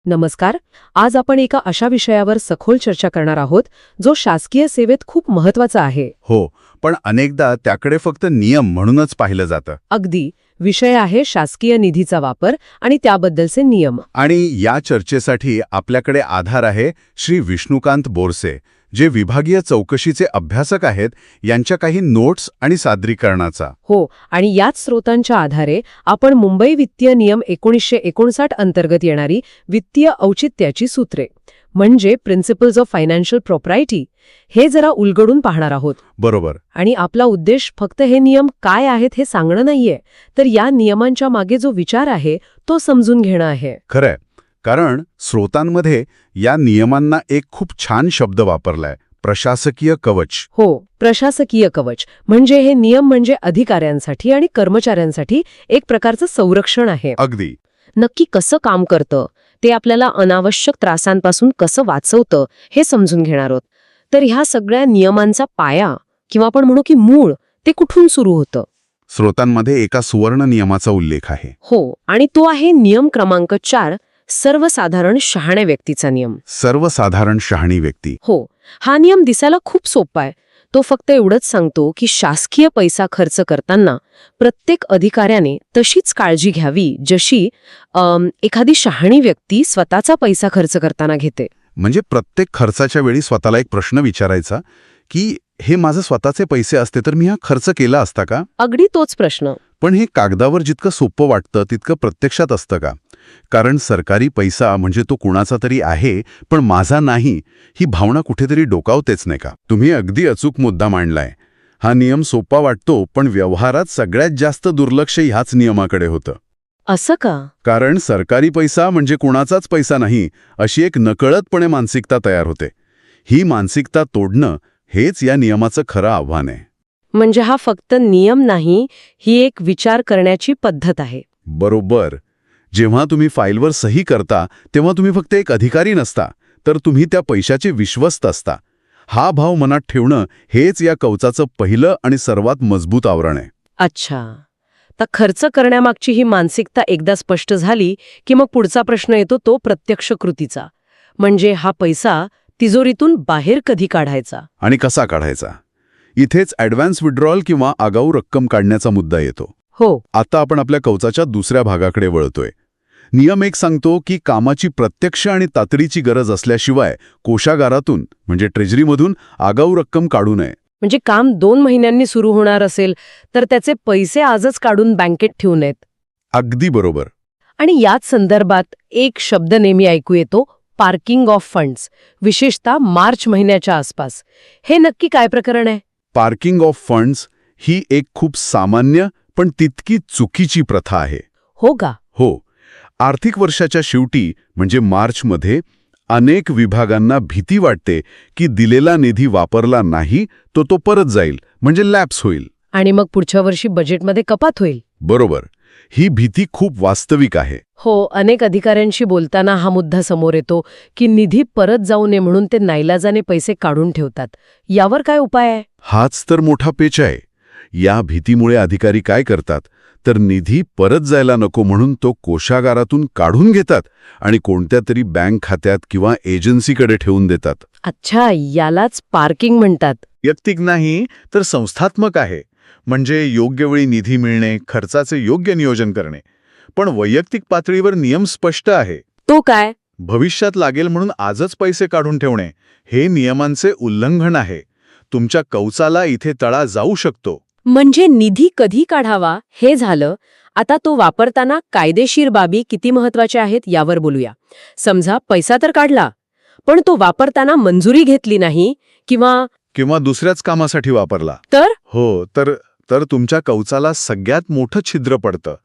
नमस्कार. आज आपण एका अशा विषयावर सखोल चर्चा करणार आहोत जो शासकीय सेवेत खूप महत्वाचा आहे. हो, पण अनेकदा त्याकडे फक्त नियम म्हणूनच पाहिलं जातं. अगदी. विषय आहे शासकीय निधीचा वापर आणि त्याबद्दलचे नियम. आणि या चर्चेसाठी आपल्याकडे आधार आहे श्री विष्णुकांत बोरसे, जे विभागीय चौकशीचे अभ्यासक आहेत, यांच्या काही नोट्स आणि सादरीकरणाचा. हो, आणि याच स्रोतांच्या आधारे आपण मुंबई वित्तीय नियम 1959 अंतर्गत येणारी वित्तीय औचित्याची सूत्रे म्हणजे प्रिन्सिपल्स ऑफ फायनान्शियल प्रॉपर्टी हे जरा उलगडून पाहणार आहोत. बरोबर. आणि आपला उद्देश फक्त हे नियम काय आहेत हे सांगणं नाहीये, तर या नियमांच्या मागे जो विचार आहे तो समजून घेणं आहे. खरंय, कारण स्रोतांमध्ये या नियमांना एक खूप छान शब्द वापरलाय, प्रशासकीय कवच. हो, प्रशासकीय कवच म्हणजे हे नियम म्हणजे अधिकाऱ्यांसाठी आणि कर्मचाऱ्यांसाठी एक प्रकारचं संरक्षण आहे. अगदी. नक्की कसं काम करतं, ते आपल्याला अनावश्यक त्रासांपासून कसं वाचवतं हे समजून घेणार आहोत. तर ह्या सगळ्या नियमांचा पाया किंवा आपण म्हणू की मूळ ते कुठून सुरू होतं? स्रोतांमध्ये एका सुवर्ण नियमाचा उल्लेख आहे. हो, आणि तो आहे नियम क्रमांक 4, सर्वसाधारण शहाण्या व्यक्तीचा नियम. सर्वसाधारण शहाणी व्यक्ती. हो, हा नियम दिसायला खूप सोपा आहे. तो फक्त एवढंच सांगतो की शासकीय पैसा खर्च करताना प्रत्येक अधिकाऱ्याने तशीच काळजी घ्यावी जशी एखादी शहाणी व्यक्ती स्वतःचा पैसा खर्च करताना घेते. म्हणजे प्रत्येक खर्चाच्या वेळी स्वतःला एक प्रश्न विचारायचा की हे माझे स्वतःचे पैसे असते तर मी हा खर्च केला असता का? अगदी तोच प्रश्न. पण हे कागदावर जितकं सोपं वाटतं तितकं प्रत्यक्षात असतं का? कारण सरकारी पैसा म्हणजे तो कुणाचा तरी आहे पण माझा नाही, ही भावना कुठेतरी डोकावतेच नाही का? तुम्ही अगदी अचूक मुद्दा मांडलाय. हा नियम सोपा वाटतो पण व्यवहारात सगळ्यात जास्त दुर्लक्ष ह्याच नियमाकडे होतं. असं का? कारण सरकारी पैसा म्हणजे कुणाचाच पैसा नाही अशी एक नकळतपणे मानसिकता तयार होते. ही मानसिकता तोडणं हेच या नियमाचं खरं आव्हान आहे. म्हणजे हा फक्त नियम नाही, ही एक विचार करण्याची पद्धत आहे. बरोबर. जेव्हा तुम्ही फाईलवर सही करता तेव्हा तुम्ही फक्त एक अधिकारी नसता, तर तुम्ही त्या पैशाचे विश्वस्त असता. हा भाव मनात ठेवणं हेच या कवचाचं पहिलं आणि सर्वात मजबूत आवरण आहे. अच्छा, तर खर्च करण्यामागची ही मानसिकता एकदा स्पष्ट झाली की मग पुढचा प्रश्न येतो तो प्रत्यक्ष कृतीचा. म्हणजे हा पैसा तिजोरीतून बाहेर कधी काढायचा आणि कसा काढायचा? इथेच ॲडव्हान्स विड्रॉल किंवा आगाऊ रक्कम काढण्याचा मुद्दा येतो. हो, आता आपण आपल्या कवचाच्या दुसऱ्या भागाकडे वळतोय. नियम एक सांगतो की कामाची प्रत्यक्ष आणि तातडीची गरज असल्याशिवाय कोषागारातून म्हणजे ट्रेजरीमधून आगाऊ रक्कम काढू नये. म्हणजे काम 2 महिन्यांनी सुरू होणार असेल तर त्याचे पैसे आजच काढून बँकेत ठेवू नयेत. अगदी बरोबर. आणि याच संदर्भात एक शब्द नेहमी ऐकू येतो, पार्किंग ऑफ फंड्स, विशेषतः मार्च महिन्याच्या आसपास. हे नक्की काय प्रकरण आहे? पार्किंग ऑफ फंड्स ही एक खूप सामान्य पण तितकी चुकीची प्रथा आहे. हो का? हो. आर्थिक वर्षाच्या शेवटी म्हणजे मार्चमध्ये अनेक विभागांना भीती वाटते की दिलेला निधी वापरला नाही तो परत जाईल म्हणजे लॅप्स होईल. आणि मग पुढच्या वर्षी बजेटमध्ये कपात होईल. बरोबर. ही भीती खूप वास्तविक आहे. हो, अनेक अधिकाऱ्यांशी बोलताना हा मुद्दा समोर येतो की निधी परत जाऊ नये म्हणून ते नाईलाजाने पैसे काढून ठेवतात. यावर काय उपाय आहे? हाच तर मोठा पेच आहे. या भीतीमुळे अधिकारी काय करतात तर निधी परत जायला नको म्हणून तो कोषागारातून काढून घेतात आणि कोणत्या तरी बँक खात्यात किंवा एजन्सीकडे ठेवून देतात. अच्छा, यालाच पार्किंग म्हणतात. वैयक्तिक नाही तर संस्थात्मक आहे. म्हणजे योग्य वेळी निधी मिळणे, खर्चाचे योग्य नियोजन करणे. पण वैयक्तिक पातळीवर नियम स्पष्ट आहे. तो काय? भविष्यात लागेल म्हणून आजच पैसे काढून ठेवणे हे नियमांचे उल्लंघन आहे. तुमच्या कवचाला इथे तडा जाऊ शकतो. म्हणजे निधी कधी काढावा हे झालं. आता तो वापरताना कायदेशीर बाबी किती महत्वाच्या आहेत यावर बोलूया. समजा पैसा तर काढला, पण तो वापरताना मंजुरी घेतली नाही किंवा दुसऱ्याच कामासाठी वापरला तर हो तर तुमच्या कवचाला सगळ्यात मोठं छिद्र पडतं.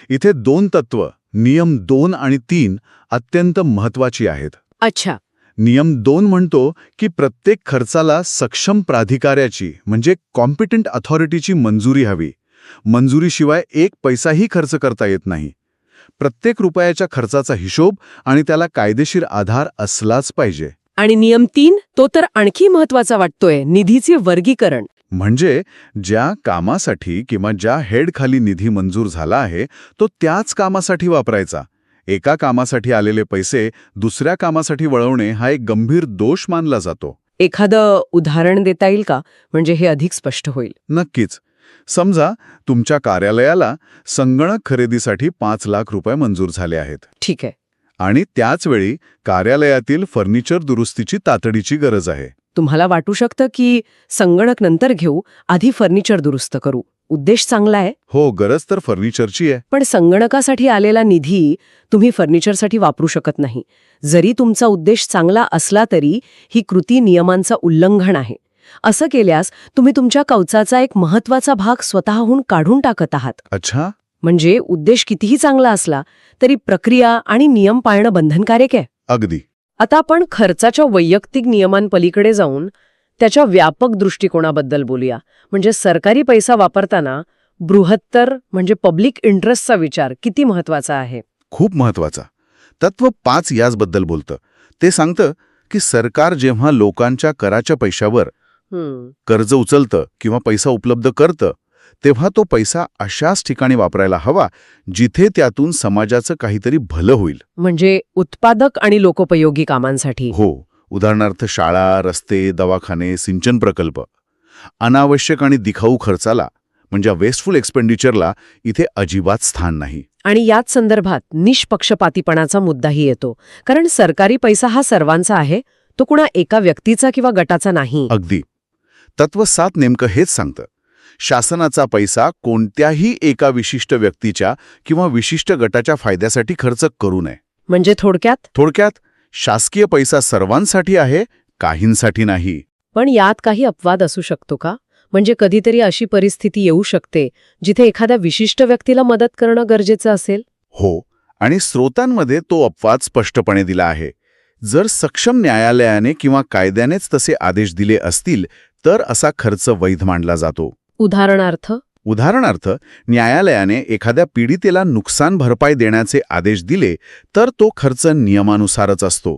इथे 2 तत्व, नियम 2 आणि 3 अत्यंत महत्वाची आहेत. अच्छा. नियम 2 म्हणतो की प्रत्येक खर्चाला सक्षम प्राधिकाऱ्याची म्हणजे कॉम्पिटंट अथॉरिटीची मंजुरी हवी. मंजुरीशिवाय एक पैसाही खर्च करता येत नाही. प्रत्येक रुपयाच्या खर्चाचा हिशोब आणि त्याला कायदेशीर आधार असलाच पाहिजे. आणि नियम 3 तो तर आणखी महत्वाचा वाटतोय, निधीचे वर्गीकरण. म्हणजे ज्या कामासाठी किंवा ज्या हेडखाली निधी मंजूर झाला आहे तो त्याच कामासाठी वापरायचा. एका कामासाठी आलेले पैसे दुसऱ्या कामासाठी वळवणे हा एक गंभीर दोष मानला जातो. एखादं उदाहरण देता येईल का? म्हणजे हे अधिक स्पष्ट होईल. नक्कीच. समजा तुमच्या कार्यालयाला संगणक खरेदीसाठी 5 लाख रुपये मंजूर झाले आहेत ठीक आहे. आणि त्याच वेळी कार्यालयातील फर्निचर दुरुस्तीची तातडीची गरज आहे. तुम्हाला वाटू शकतं की संगणक नंतर घेऊ, आधी फर्निचर दुरुस्त करू. उद्देश चांगला आहे, हो, गरज तर फर्निचरची आहे. पण संगणकासाठी आलेला निधी तुम्ही फर्निचरसाठी वापरू शकत नाही. जरी तुमचा उद्देश चांगला असला तरी ही कृती नियमांचं उल्लंघन आहे. असं केल्यास तुम्ही तुमच्या कवचाचा एक महत्वाचा भाग स्वतःहून काढून टाकत आहात. अच्छा. म्हणजे उद्देश कितीही चांगला असला तरी प्रक्रिया आणि नियम पाळणं बंधनकारक आहे. अगदी. आता आपण खर्चाच्या वैयक्तिक नियमांपलीकडे जाऊन त्याच्या व्यापक दृष्टिकोनाबद्दल बोलूया. म्हणजे सरकारी पैसा वापरताना बृहत्तर म्हणजे पब्लिक इंटरेस्टचा विचार किती महत्वाचा आहे. खूप महत्वाचा. तत्व 5 याचबद्दल बोलतं. ते सांगतं की सरकार जेव्हा लोकांच्या कराच्या पैशावर कर्ज उचलतं किंवा पैसा उपलब्ध करतं, तेव्हा तो पैसा अशाच ठिकाणी वापरायला हवा जिथे त्यातून समाजाचं काहीतरी भलं होईल. म्हणजे उत्पादक आणि लोकोपयोगी कामांसाठी. हो. उदाहरणार्थ शाळा, रस्ते, दवाखाने, सिंचन प्रकल्प. अनावश्यक आणि दिखाऊ खर्चाला म्हणजे वेस्टफुल एक्सपेंडिचरला इथे अजिबात स्थान नाही. आणि याच संदर्भात निष्पक्षपातीपणाचा मुद्दाही येतो. कारण सरकारी पैसा हा सर्वांचा आहे, तो कुणा एका व्यक्तीचा किंवा गटाचा नाही. अगदी. तत्व 7 नेमकं हेच सांगतं. शासनाचा पैसा कोणत्याही एका विशिष्ट व्यक्तीच्या किंवा विशिष्ट गटाच्या फायद्यासाठी खर्च करू नये. म्हणजे थोडक्यात शासकीय पैसा सर्वांसाठी आहे, काहींसाठी नाही. पण यात काही अपवाद असू शकतो का? म्हणजे कधीतरी अशी परिस्थिती येऊ शकते जिथे एखाद्या विशिष्ट व्यक्तीला मदत करणं गरजेचं असेल. हो. आणि स्रोतांमध्ये तो अपवाद स्पष्टपणे दिला आहे. जर सक्षम न्यायालयाने किंवा कायद्यानेच तसे आदेश दिले असतील तर असा खर्च वैध मानला जातो. उदाहरणार्थ न्यायालयाने एखाद्या पीडितेला नुकसान भरपाई देण्याचे आदेश दिले तर तो खर्च नियमानुसारच असतो.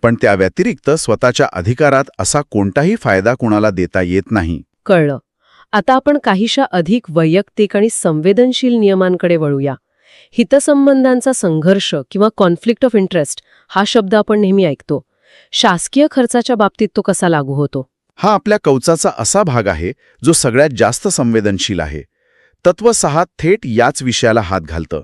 पण त्या व्यतिरिक्त स्वतःच्या अधिकारात असा कोणताही फायदा कुणाला देता येत नाही. कळलं. आता आपण काहीशा अधिक वैयक्तिक आणि संवेदनशील नियमांकडे वळूया. हितसंबंधांचा संघर्ष किंवा कॉन्फ्लिक्ट ऑफ इंटरेस्ट हा शब्द आपण नेहमी ऐकतो. शासकीय खर्चाच्या बाबतीत तो कसा लागू होतो? हा आपल्या कवचाचा असा भाग आहे जो सगळ्यात जास्त संवेदनशील आहे. तत्व 6 थेट याच विषयाला हात घालतं.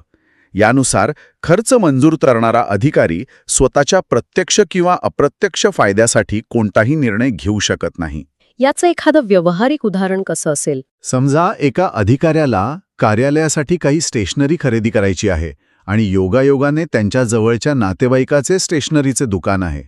यानुसार खर्च मंजूर करणारा अधिकारी स्वतःच्या प्रत्यक्ष किंवा अप्रत्यक्ष फायद्यासाठी कोणताही निर्णय घेऊ शकत नाही. याचं एखादं व्यावहारिक उदाहरण कसं असेल? समजा एका अधिकाऱ्याला कार्यालयासाठी काही स्टेशनरी खरेदी करायची आहे आणि योगायोगाने त्यांच्या जवळच्या नातेवाईकाचे स्टेशनरीचे दुकान आहे.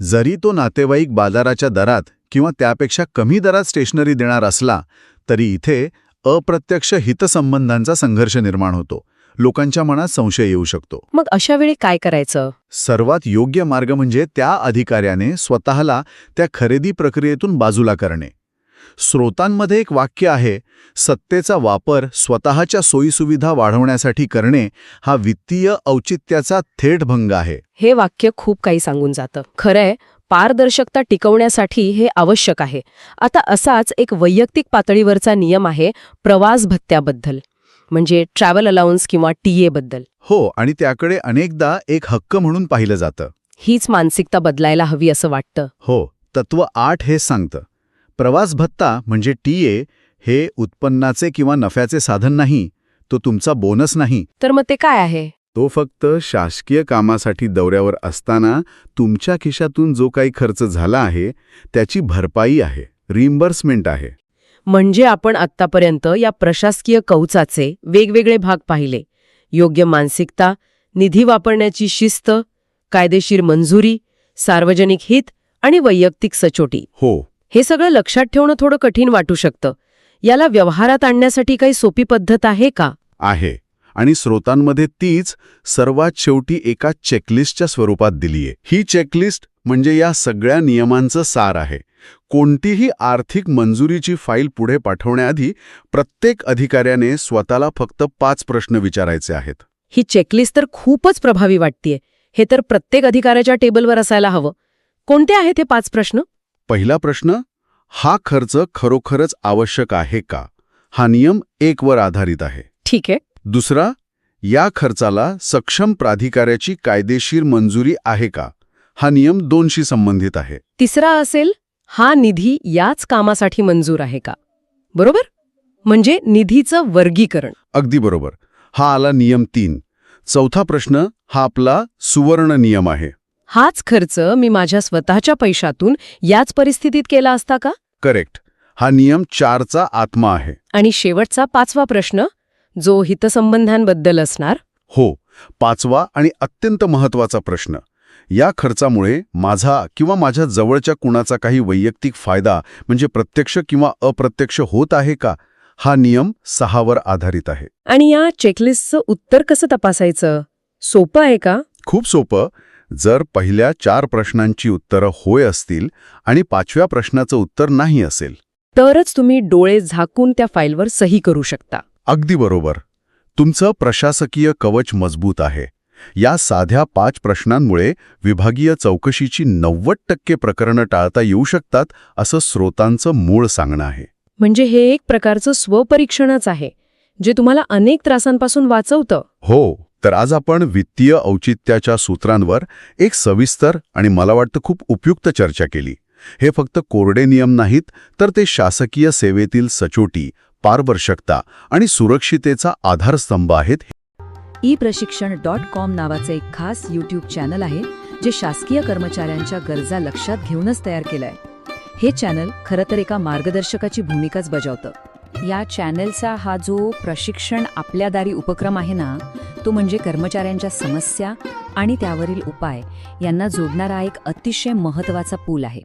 जरी तो नातेवाईक बाजाराच्या दरात किंवा त्यापेक्षा कमी दरात स्टेशनरी देणार असला तरी इथे अप्रत्यक्ष हितसंबंधांचा संघर्ष निर्माण होतो. लोकांच्या मनात संशय येऊ शकतो. मग अशा वेळी काय करायचं? सर्वात योग्य मार्ग म्हणजे त्या अधिकाऱ्याने स्वतःला त्या खरेदी प्रक्रियेतून बाजूला करणे. स्रोतांमध्ये एक वाक्य आहे, सत्तेचा वापर स्वतःच्या सोयीसुविधा वाढवण्यासाठी करणे हा वित्तीय औचित्याचा थेट भंग आहे. हे वाक्य खूप काही सांगून जातं. खरंय, पारदर्शकता टिकवण्यासाठी हे आवश्यक आहे. आता असाच एक वैयक्तिक पातळीवरचा नियम आहे प्रवास भत्त्याबद्दल, म्हणजे ट्रॅव्हल अलाउन्स किंवा टीए बद्दल. हो, आणि त्याकडे अनेकदा एक हक्क म्हणून पाहिलं जातं. हीच मानसिकता बदलायला हवी असं वाटतं. हो. तत्व 8 हे सांगतं, प्रवास भत्ता म्हणजे टीए हे उत्पन्नाचे किंवा नफ्याचे साधन नाही, तो तुमचा बोनस नाही. तर मग ते काय आहे? तो फक्त शासकीय कामासाठी दौऱ्यावर असताना तुमच्या खिशातून जो काही खर्च झाला आहे त्याची भरपाई आहे, रिइम्बर्समेंट आहे. म्हणजे आपण आत्तापर्यंत या प्रशासकीय कवचाचे वेगवेगळे भाग पाहिले. योग्य मानसिकता, निधी वापरण्याची शिस्त, कायदेशीर मंजुरी, सार्वजनिक हित आणि वैयक्तिक सचोटी. हो. हे सगळं लक्षात ठेवणं थोडं कठीण वाटू शकतं. याला व्यवहारात आणण्यासाठी काही सोपी पद्धत आहे का? आहे. आणि स्रोतांमध्ये तीच सर्वात शेवटी एका चेकलिस्टच्या स्वरूपात दिलीये. ही चेकलिस्ट म्हणजे या सगळ्या नियमांचं सार आहे. कोणतीही आर्थिक मंजुरीची फाईल पुढे पाठवण्याआधी प्रत्येक अधिकाऱ्याने स्वतःला फक्त 5 प्रश्न विचारायचे आहेत. ही चेकलिस्ट तर खूपच प्रभावी वाटतेय. हे तर प्रत्येक अधिकाऱ्याच्या टेबलवर असायला हवं. कोणते आहेत हे 5 प्रश्न? पहिला प्रश्न, हा खर्च खरोखरच आवश्यक आहे का? हा नियम 1 वर आधारित आहे. ठीक आहे. दुसरा, या खर्चाला सक्षम प्राधिकाऱ्याची कायदेशीर मंजुरी आहे का? हा नियम 2शी संबंधित आहे. तिसरा असेल, हा निधी याच कामासाठी मंजूर आहे का? बरोबर? म्हणजे निधीचं वर्गीकरण. अगदी बरोबर. हा आला नियम 3. चौथा प्रश्न हा आपला सुवर्ण नियम आहे. हाच खर्च मी माझ्या स्वतःच्या पैशातून याच परिस्थितीत केला असता का? करेक्ट. हा नियम 4चा आत्मा आहे. आणि शेवटचा 5वा प्रश्न, जो हितसंबंधांबद्दल असणार. हो, 5वा आणि अत्यंत महत्वाचा प्रश्न. या खर्चामुळे माझा किंवा माझ्या जवळच्या कुणाचा काही वैयक्तिक फायदा म्हणजे प्रत्यक्ष किंवा अप्रत्यक्ष होत आहे का? हा नियम 6वर आधारित आहे. आणि या चेकलिस्टचं उत्तर कसं तपासायचं? सोपं आहे का? खूप सोपं. जर पहिल्या 4 प्रश्नांची उत्तरं होय असतील आणि 5व्या प्रश्नाचं उत्तर नाही असेल, तरच तुम्ही डोळे झाकून त्या फाईलवर सही करू शकता. अगदी बरोबर. तुमचं प्रशासकीय कवच मजबूत आहे. या साध्या 5 प्रश्नांमुळे विभागीय चौकशीची 90% प्रकरणं टाळता येऊ शकतात, असं स्रोतांचं मूळ सांगणं आहे. म्हणजे हे एक प्रकारचं स्वपरीक्षणच आहे, जे तुम्हाला अनेक त्रासांपासून वाचवतं. हो, तर आज आपण वित्तीय औचित्याच्या सूत्रांवर एक सविस्तर आणि मला वाटतं खूप उपयुक्त चर्चा केली. हे फक्त कोरडे नियम नाहीत, तर ते शासकीय सेवेतील सचोटी, पारदर्शकता आणि सुरक्षितेचा आधारस्तंभ आहेत. ePrashikshण.com नावाचं एक खास यूट्यूब चॅनल आहे, जे शासकीय कर्मचाऱ्यांच्या गरजा लक्षात घेऊनच तयार केलंय. हे चॅनल खरं तर एका मार्गदर्शकाची भूमिकाच बजावतं. या चॅनलचा हा जो प्रशिक्षण आपल्या दारी उपक्रम आहे ना, तो म्हणजे कर्मचाऱ्यांच्या समस्या आणि त्यावरील उपाय यांना जोडणारा एक अतिशय महत्त्वाचा पूल आहे.